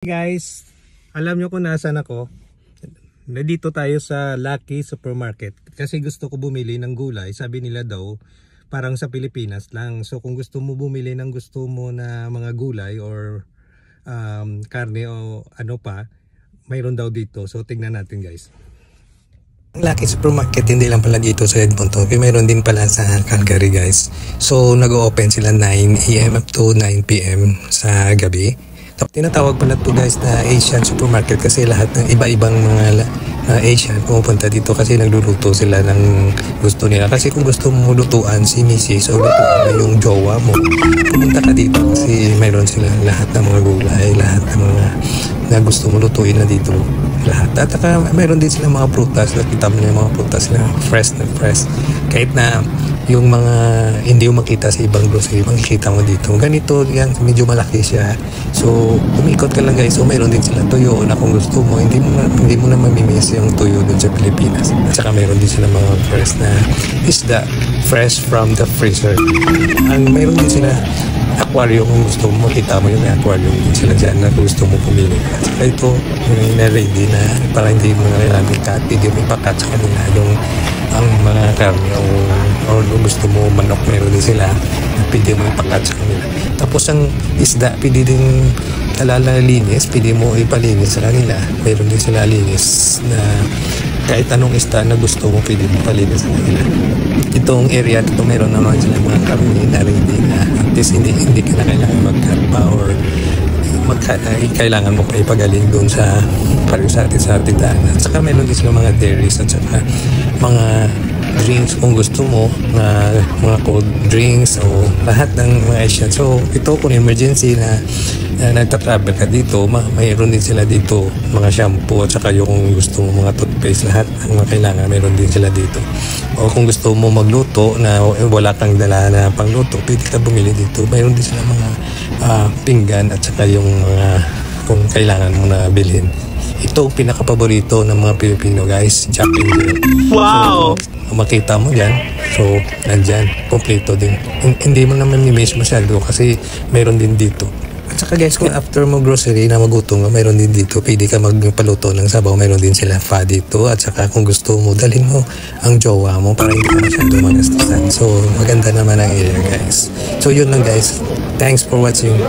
Guys, alam nyo kung nasaan ako? Nandito tayo sa Lucky Supermarket kasi gusto ko bumili ng gulay. Sabi nila daw parang sa Pilipinas lang. So kung gusto mo bumili ng gusto mo na mga gulay or karne o ano pa, mayroon daw dito. So tingnan natin guys. Lucky Supermarket hindi lang pala dito sa Edmonton, mayroon din pala sa Calgary guys. So nag-open sila 9 AM up to 9 PM sa gabi. Tinatawag pala to guys na Asian Supermarket kasi lahat ng iba-ibang mga Asian pumupunta dito kasi nagluluto sila ng gusto nila. Kasi kung gusto mo lutuan si Mrs. o lutuan yung jowa mo, pumunta ka dito kasi mayroon sila lahat ng mga gulay, lahat ng mga na gusto mo lutuin na dito lahat. At saka mayroon din sila mga prutas, nakita mo na yung mga prutas na fresh. Kahit na yung mga hindi mo makita sa ibang grocery, makikita mo dito. Ganito yan, medyo malaki siya. So, umikot ka lang guys. So, mayroon din sila tuyo na kung gusto mo, hindi mo na mamimiss yung tuyo dun sa Pilipinas. At saka mayroon din sila mga fresh na isda, fresh from the freezer. Mayroon din sila aquarium kung gusto mo, makita mo yung aquarium din sila dyan na gusto mo pumili. At saka ito, na-ready na para hindi mo na kailangan i-cut, hindi mo ipakat sa kanila yung ang mga karne o gusto mo manok, meron din sila pwede mo ipakat sa kanila. Tapos ang isda pwede din linis, pwede mo ipalinis sa kanila. Meron din sila linis na kahit anong isda na gusto mo pwede mo palinis sa kanila. Itong area dito meron naman sila mga karne na ready na at least hindi ka na kailangan magkarpa or kailangan mo pa ipagaling doon sa sa tindahan. At saka meron din sila mga dairies at saka mga drinks kung gusto mo na mga cold drinks o lahat ng mga Asian. So ito kung emergency na nagta-travel ka dito, mayroon din sila dito mga shampoo at saka yung gusto mo mga toothpaste, lahat ng mga kailangan meron din sila dito. O kung gusto mo magluto na wala kang dala na pangluto, pwede ka bumili dito. Mayroon din sila mga pinggan at saka yung mga kung kailangan mo na bilhin. Ito ang pinaka-paborito ng mga Pilipino guys, Jack and Jill. Wow! So, makita mo dyan. So, nandyan. Kompleto din. Hindi mo naman i-miss masyado kasi mayroon din dito. At saka guys, kung after mo grocery na magutom, mayroon din dito. Pwede ka magpaluto ng sabaw. Mayroon din sila fa dito. At saka kung gusto mo, dalhin mo ang jowa mo para hindi ka masyado magastusan. So, maganda naman ang area guys. So, yun lang guys. Thanks for watching.